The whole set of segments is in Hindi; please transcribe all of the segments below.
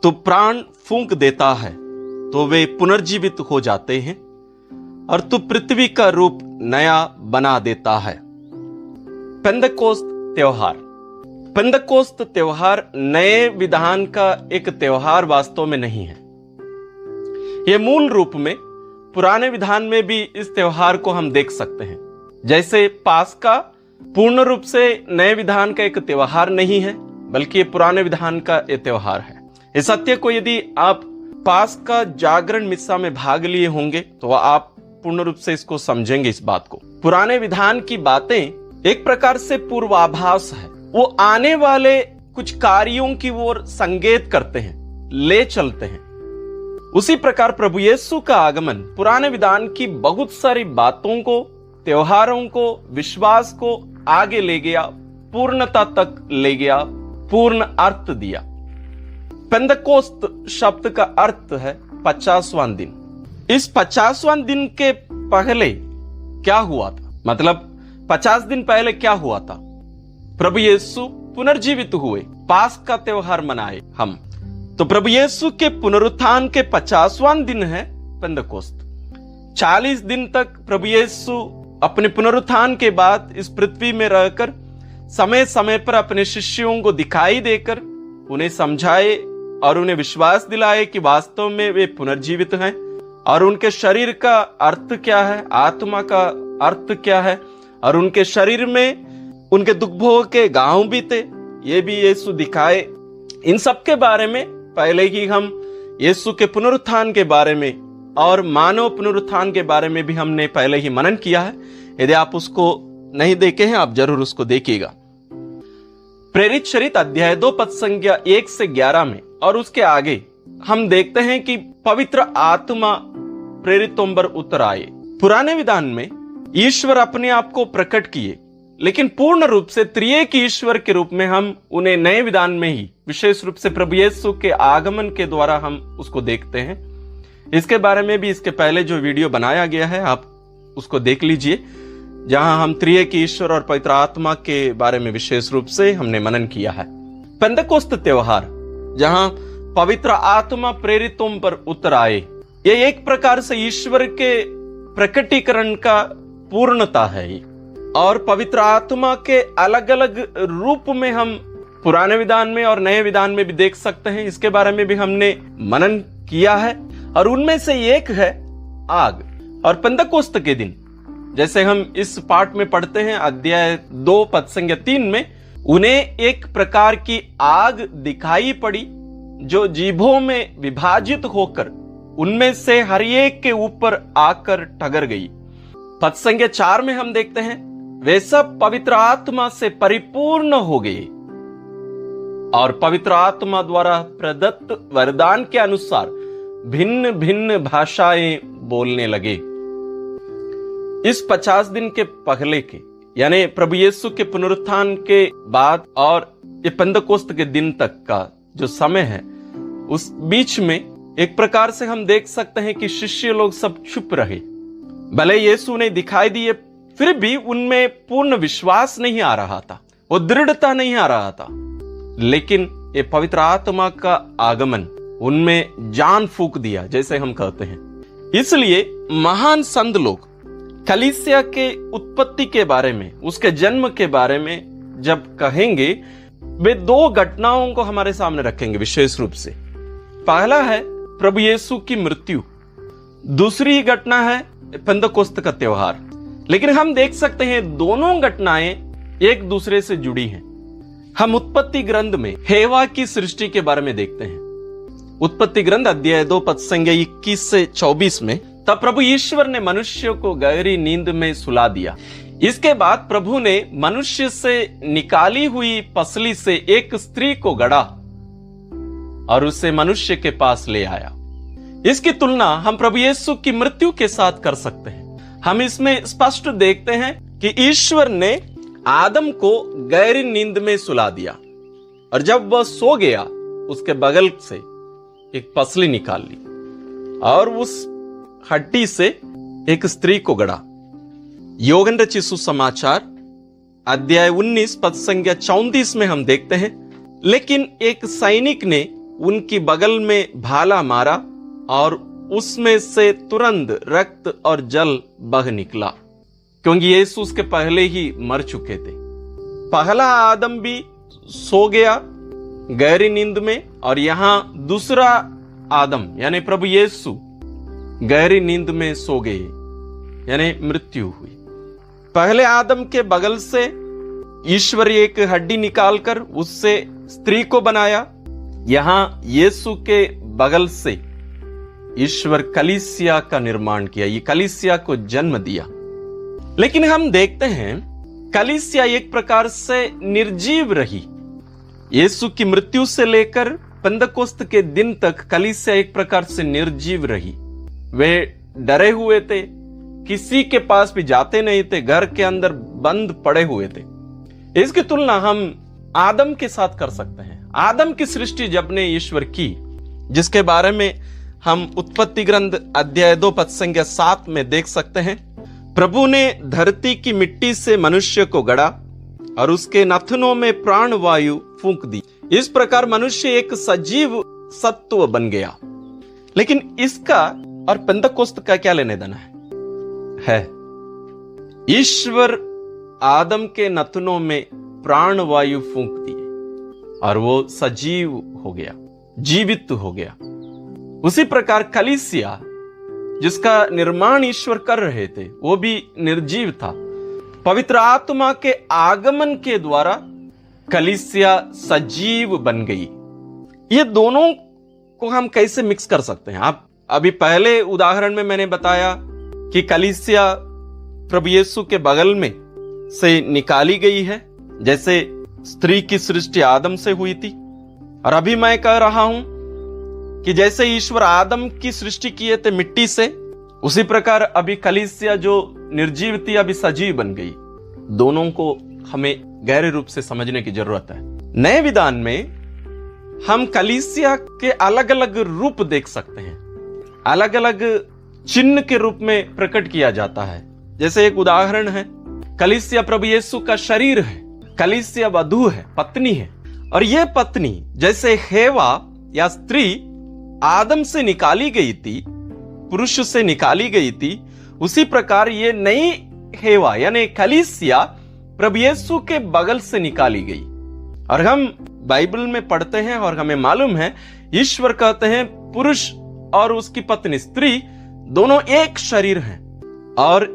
तू प्राण फूंक देता है तो वे पुनर्जीवित हो जाते हैं, और तू पृथ्वी का रूप नया बना देता है। पेंतकोस्त त्योहार। पेंतकोस्त त्योहार नए विधान का एक त्योहार वास्तव में नहीं है। यह मूल रूप में पुराने विधान में भी इस त्योहार को हम देख सकते हैं। जैसे पास्का पूर्ण रूप से नए विधान का एक त्योहार नहीं है, बल्कि ये पुराने विधान का एक त्योहार है। इस सत्य को यदि आप पास्का जागरण मिस्सा में भाग लिए होंगे तो आप पूर्ण रूप से इसको समझेंगे। इस बात को, पुराने विधान की बातें एक प्रकार से पूर्वाभास है। वो आने वाले कुछ कार्यों की ओर संकेत करते हैं, ले चलते हैं। उसी प्रकार प्रभु यीशु का आगमन पुराने विधान की बहुत सारी बातों को, त्योहारों को, विश्वास को आगे ले गया, पूर्णता तक ले गया, पूर्ण अर्थ दिया। पेंतकोस्त शब्द का अर्थ है 50वां दिन। इस 50वां दिन के पहले क्या हुआ था? मतलब 50 दिन पहले क्या हुआ था? प्रभु यीशु पुनर्जीवित हुए, पास्का त्योहार मनाए हम। तो प्रभु यीशु के पुनरुत्थान के 50वां दिन है पेंतकोस्त। 40 दिन तक प्रभु यीशु अपने पुनरुत्थान के बाद इस पृथ्वी में रहकर समय समय पर अपने शिष्यों को दिखाई देकर उन्हें समझाए और उन्हें विश्वास दिलाए कि वास्तव में वे पुनर्जीवित हैं, और उनके शरीर का अर्थ क्या है, आत्मा का अर्थ क्या है, और उनके शरीर में उनके दुख भोग के गांव भी थे, ये भी यीशु दिखाए। इन सब के बारे में पहले ही हम यीशु के पुनरुत्थान के बारे में और मानव पुनरुत्थान के बारे में भी हमने पहले ही मनन किया है। यदि आप उसको नहीं देखे हैं, आप जरूर उसको देखिएगा। प्रेरित चरित्र अध्याय 2 पद संख्या 1 से 11 में और उसके आगे हम देखते हैं कि पवित्र आत्मा प्रेरितों पर उतर आए। पुराने विधान में ईश्वर अपने आप को प्रकट किए, लेकिन पूर्ण रूप से त्रिएक ईश्वर के रूप में हम उन्हें नए विधान में ही, विशेष रूप से प्रभु यीशु के आगमन के द्वारा हम उसको देखते हैं। इसके बारे में भी इसके पहले जो वीडियो बनाया गया है, आप उसको देख लीजिए, जहां हम त्रिएक ईश्वर और पवित्र आत्मा के बारे में विशेष रूप से हमने मनन किया है। पेंतकोस्त त्योहार, जहां पवित्र आत्मा प्रेरितों पर उतर आए, यह एक प्रकार से ईश्वर के प्रकटीकरण का पूर्णता है। और पवित्र आत्मा के अलग अलग रूप में हम पुराने विधान में और नए विधान में भी देख सकते हैं। इसके बारे में भी हमने मनन किया है, और उनमें से एक है आग। और पेंतकोस्त के दिन, जैसे हम इस पाठ में पढ़ते हैं अध्याय 2 पद संख्या 3 में, उन्हें एक प्रकार की आग दिखाई पड़ी जो जीभों में विभाजित होकर उनमें से हर एक के ऊपर आकर ठगर गई। पद संख्या 4 में हम देखते हैं वे सब पवित्र आत्मा से परिपूर्ण हो गए और पवित्र आत्मा द्वारा प्रदत्त वरदान के अनुसार भिन्न भिन्न भाषाएं बोलने लगे। इस 50 दिन के पहले के, यानी प्रभु यीशु के पुनरुत्थान के बाद और ये पेंतकोस्त के दिन तक का जो समय है, उस बीच में एक प्रकार से हम देख सकते हैं कि शिष्य लोग सब चुप रहे। भले यीशु ने दिखाई दिए, फिर भी उनमें पूर्ण विश्वास नहीं आ रहा था, वो दृढ़ता नहीं आ रहा था। लेकिन ये पवित्र आत्मा का आगमन उनमें जान फूंक दिया, जैसे हम कहते हैं। इसलिए महान संत लोग कलीसिया के उत्पत्ति के बारे में, उसके जन्म के बारे में जब कहेंगे, वे 2 घटनाओं को हमारे सामने रखेंगे विशेष रूप से। पहला है प्रभु यीशु की मृत्यु, दूसरी घटना है पेंतकोस्त का त्योहार। लेकिन हम देख सकते हैं दोनों घटनाएं एक दूसरे से जुड़ी हैं। हम उत्पत्ति ग्रंथ में हेवा की सृष्टि के बारे में देखते हैं। उत्पत्ति ग्रंथ अध्याय 2 पद संख्या 21 से 24 में, तब प्रभु ईश्वर ने मनुष्य को गहरी नींद में सुला दिया। इसके बाद प्रभु ने मनुष्य से निकाली हुई पसली से एक स्त्री को गढ़ा और उसे मनुष्य के पास ले आया। इसकी तुलना हम प्रभु यीशु की मृत्यु के साथ कर सकते हैं। हम इसमें स्पष्ट देखते हैं कि ईश्वर ने आदम को गहरी नींद में सुला दिया, और जब वह सो गया, उसके बगल से एक पसली निकाल ली और उस हड्डी से एक स्त्री को गढ़ा। योगन रचित सुसमाचार अध्याय 19 पद संख्या 34 में हम देखते हैं, लेकिन एक सैनिक ने उनकी बगल में भाला मारा और उसमें से तुरंत रक्त और जल बह निकला, क्योंकि यीशु उसके पहले ही मर चुके थे। पहला आदम भी सो गया गहरी नींद में, और यहां दूसरा आदम यानी प्रभु यीशु गहरी नींद में सो गए, यानी मृत्यु हुई। पहले आदम के बगल से ईश्वर एक हड्डी निकालकर उससे स्त्री को बनाया। यहां यीशु के बगल से ईश्वर कलीसिया का निर्माण किया, ये कलीसिया को जन्म दिया। लेकिन हम देखते हैं कलीसिया एक प्रकार से निर्जीव रही। यीशु की मृत्यु से लेकर पेंतकोस्त के दिन तक कलीसिया एक प्रकार से निर्जीव रही। वे डरे हुए थे, किसी के पास भी जाते नहीं थे, घर के अंदर बंद पड़े हुए थे। इसकी तुलना हम आदम के साथ कर सकते हैं। आदम की सृष्टि जब ने ईश्वर की, जिसके बारे में हम उत्पत्ति ग्रंथ अध्याय 2 पद संख्या 7 में देख सकते हैं। प्रभु ने धरती की मिट्टी से मनुष्य को गढ़ा और उसके नथनों में प्राण वायु फूंक दी। इस प्रकार मनुष्य एक सजीव सत्व बन गया। लेकिन इसका और पेंतकोस्त का क्या लेने देना है? ईश्वर आदम के नथनों में प्राण वायु फूंक दिए और वो सजीव हो गया, जीवित हो गया। उसी प्रकार कलीसिया जिसका निर्माण ईश्वर कर रहे थे वो भी निर्जीव था। पवित्र आत्मा के आगमन के द्वारा कलीसिया सजीव बन गई। ये दोनों को हम कैसे मिक्स कर सकते हैं? आप अभी पहले उदाहरण में मैंने बताया कि कलीसिया प्रभु यीशु के बगल में से निकाली गई है, जैसे स्त्री की सृष्टि आदम से हुई थी। और अभी मैं कह रहा हूं कि जैसे ईश्वर आदम की सृष्टि किए थे मिट्टी से, उसी प्रकार अभी कलीसिया जो निर्जीव थी अभी सजीव बन गई। दोनों को हमें गहरे रूप से समझने की जरूरत है। नए विधान में हम कलीसिया के अलग अलग रूप देख सकते हैं, अलग अलग चिन्ह के रूप में प्रकट किया जाता है। जैसे एक उदाहरण है, कलीसिया प्रभु यीशु का शरीर है, कलीसिया वधू है, पत्नी है। और यह पत्नी जैसे हेवा या स्त्री आदम से निकाली गई थी, पुरुष से निकाली गई थी, उसी प्रकार ये नई हेवा यानी कलीसिया प्रभु यीशु के बगल से निकाली गई। और हम बाइबल में पढ़ते हैं और हमें मालूम है ईश्वर कहते हैं पुरुष और उसकी पत्नी स्त्री दोनों एक शरीर हैं। और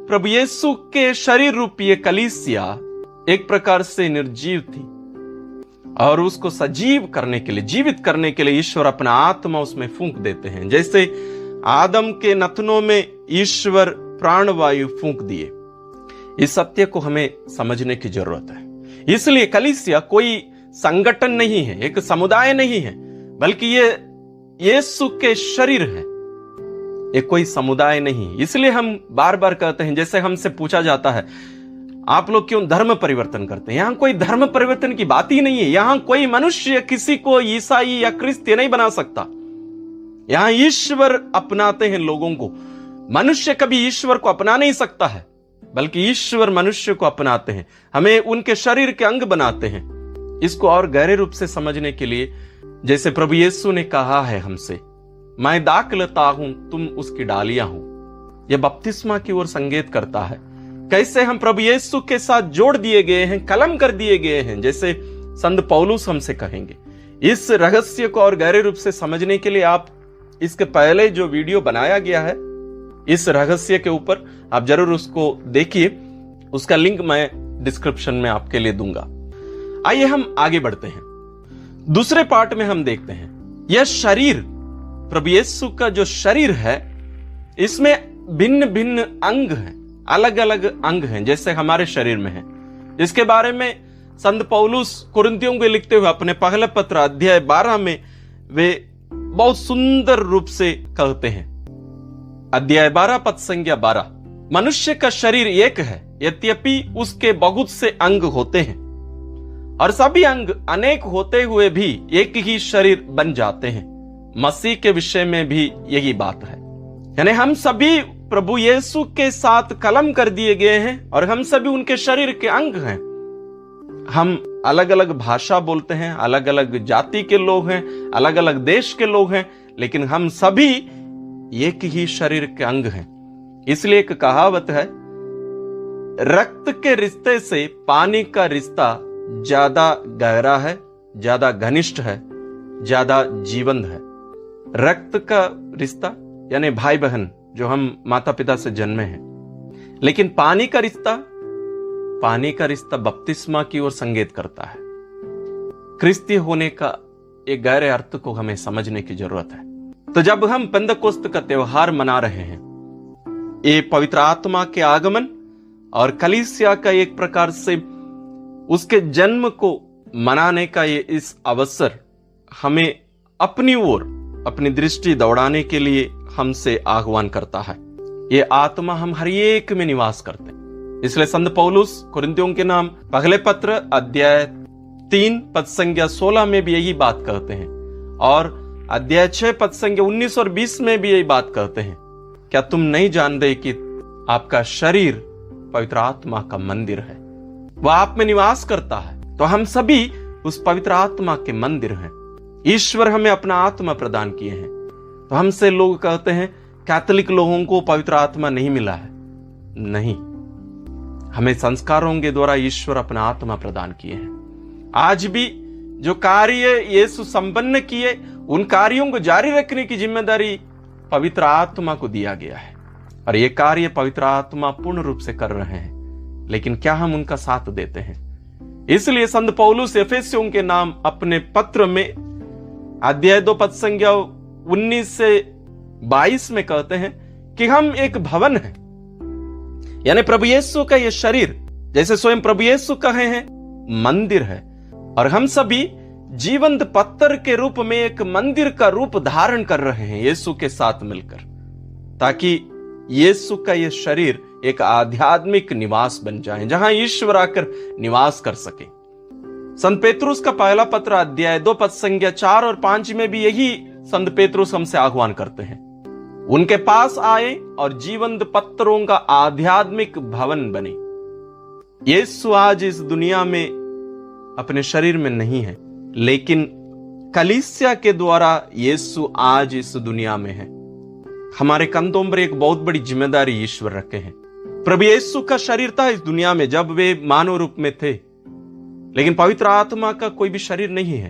प्रभु यीशु के शरीर रूपी ये कलीसिया एक प्रकार से निर्जीव थी और उसको सजीव करने के लिए, जीवित करने के लिए ईश्वर अपना आत्मा उसमें फूंक देते हैं। जैसे आदम के नथनों में ईश्वर प्राणवायु फूंक दिए। इस सत्य को हमें समझने की जरूरत है। इसलिए कलीसिया कोई संगठन नहीं है, एक समुदाय नहीं है, बल्कि ये यीशु के शरीर है, ये कोई समुदाय नहीं। इसलिए हम बार बार कहते हैं, जैसे हमसे पूछा जाता है आप लोग क्यों धर्म परिवर्तन करते हैं? यहां कोई धर्म परिवर्तन की बात ही नहीं है। यहां कोई मनुष्य किसी को ईसाई या क्रिस्ती नहीं बना सकता। यहां ईश्वर अपनाते हैं लोगों को। मनुष्य कभी ईश्वर को अपना नहीं सकता है, बल्कि ईश्वर मनुष्य को अपनाते हैं, हमें उनके शरीर के अंग बनाते हैं। इसको और गहरे रूप से समझने के लिए, जैसे प्रभु यीशु ने कहा है हमसे, मैं दाखलता हूं, तुम उसकी डालियां हो। यह बपतिस्मा की ओर संकेत करता है। कैसे हम प्रभु यीशु के साथ जोड़ दिए गए हैं, कलम कर दिए गए हैं, जैसे संत पौलुस हमसे कहेंगे। इस रहस्य को और गहरे रूप से समझने के लिए आप इसके पहले जो वीडियो बनाया गया है इस रहस्य के ऊपर, आप जरूर उसको देखिए। उसका लिंक मैं डिस्क्रिप्शन में आपके लिए दूंगा। आइए हम आगे बढ़ते हैं। दूसरे पार्ट में हम देखते हैं यह शरीर, प्रभु यीशु का जो शरीर है, इसमें भिन्न भिन्न अंग हैं, अलग अलग अंग हैं, जैसे हमारे शरीर में है। इसके बारे में संत पौलुस कुरिन्थियों को लिखते हुए अपने पहले पत्र अध्याय 12 में वे बहुत सुंदर रूप से कहते हैं। अध्याय 12 पद संख्या 12, मनुष्य का शरीर एक है, यद्यपि उसके बहुत से अंग होते हैं और सभी अंग अनेक होते हुए भी एक ही शरीर बन जाते हैं। मसीह के विषय में भी यही बात है। यानी हम सभी प्रभु यीशु के साथ कलम कर दिए गए हैं और हम सभी उनके शरीर के अंग हैं। हम अलग अलग भाषा बोलते हैं, अलग अलग जाति के लोग हैं, अलग अलग देश के लोग हैं, लेकिन हम सभी एक ही शरीर के अंग हैं। इसलिए एक कहावत है, रक्त के रिश्ते से पानी का रिश्ता ज्यादा गहरा है, ज्यादा घनिष्ठ है, ज्यादा जीवंत है। रक्त का रिश्ता यानी भाई बहन जो हम माता पिता से जन्मे हैं, लेकिन पानी का रिश्ता बपतिस्मा की ओर संकेत करता है। क्रिस्ती होने का एक गहरे अर्थ को हमें समझने की जरूरत है। तो जब हम पेंदकोस्त का त्योहार मना रहे हैं, ये पवित्र आत्मा के आगमन और कलीसिया का एक प्रकार से उसके जन्म को मनाने का ये इस अवसर हमें अपनी ओर अपनी दृष्टि दौड़ाने के लिए हमसे आह्वान करता है। ये आत्मा हम हर एक में निवास करते हैं। इसलिए संत पौलुस कुरिन्थियों के नाम पहले पत्र अध्याय 3 पद संख्या 16 में भी यही बात कहते हैं, और अध्याय 6 पद संख्या 19 और 20 में भी यही बात कहते हैं, क्या तुम नहीं जानते कि आपका शरीर पवित्र आत्मा का मंदिर है, वह आप में निवास करता है। तो हम सभी उस पवित्र आत्मा के मंदिर हैं। ईश्वर हमें अपना आत्मा प्रदान किए हैं। तो हमसे लोग कहते हैं कैथोलिक लोगों को पवित्र आत्मा नहीं मिला है। नहीं, हमें संस्कारों के द्वारा ईश्वर अपना आत्मा प्रदान किए हैं। आज भी जो कार्य यीशु संपन्न किए, उन कार्यों को जारी रखने की जिम्मेदारी पवित्र आत्मा को दिया गया है, और ये कार्य पवित्र आत्मा पूर्ण रूप से कर रहे हैं। लेकिन क्या हम उनका साथ देते हैं? इसलिए संत पौलुस एफेसियों के नाम अपने पत्र में अध्याय 2 पद संख्या 19 से 22 में कहते हैं कि हम एक भवन हैं, यानी प्रभु यीशु का ये शरीर, जैसे स्वयं प्रभु यीशु कहे हैं, मंदिर है। और हम सभी जीवंत पत्थर के रूप में एक मंदिर का रूप धारण कर रहे हैं यीशु के साथ मिलकर, ताकि यीशु का ये शरीर एक आध्यात्मिक निवास बन जाए, जहां ईश्वर आकर निवास कर सके। संत पेतरुस का पहला पत्र अध्याय 2 पद संख्या 4 और 5 में भी यही संत पेतरुस हमसे आह्वान करते हैं, उनके पास आए और जीवंत पत्थरों का आध्यात्मिक भवन बने। यीशु आज इस दुनिया में अपने शरीर में नहीं है, लेकिन कलीसिया के द्वारा यीशु आज इस दुनिया में है। हमारे कंधों पर एक बहुत बड़ी जिम्मेदारी ईश्वर रखे हैं। प्रभु यीशु का शरीर था इस दुनिया में जब वे मानव रूप में थे, लेकिन पवित्र आत्मा का कोई भी शरीर नहीं है।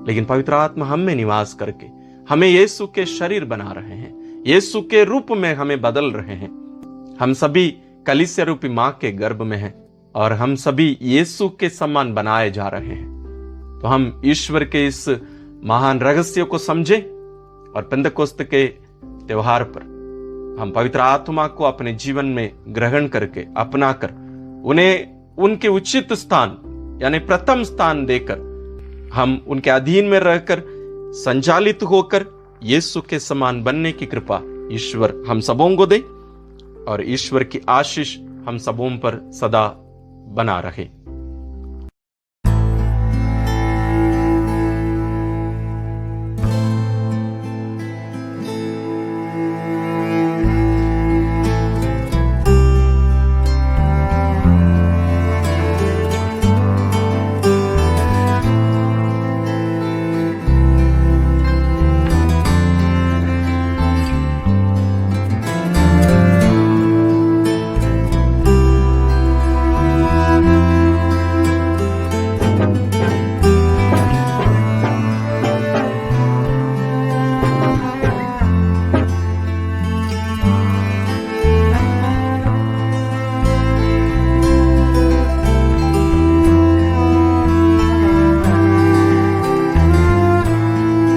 लेकिन पवित्र आत्मा हम में निवास करके हमें यीशु के शरीर बना रहे हैं, यीशु के रूप में हमें बदल रहे हैं। हम सभी कलीसिया रूपी मां के गर्भ में हैं, और हम सभी यीशु के समान बनाए जा रहे हैं। तो हम ईश्वर के इस महान रहस्य को समझें, और पेंतकोस्त के त्योहार पर हम पवित्र आत्मा को अपने जीवन में ग्रहण करके अपनाकर उन्हें उनके उचित स्थान यानी प्रथम स्थान देकर हम उनके अधीन में रहकर संचालित होकर यीशु के समान बनने की कृपा ईश्वर हम सबों को दे, और ईश्वर की आशीष हम सबों पर सदा बना रहे।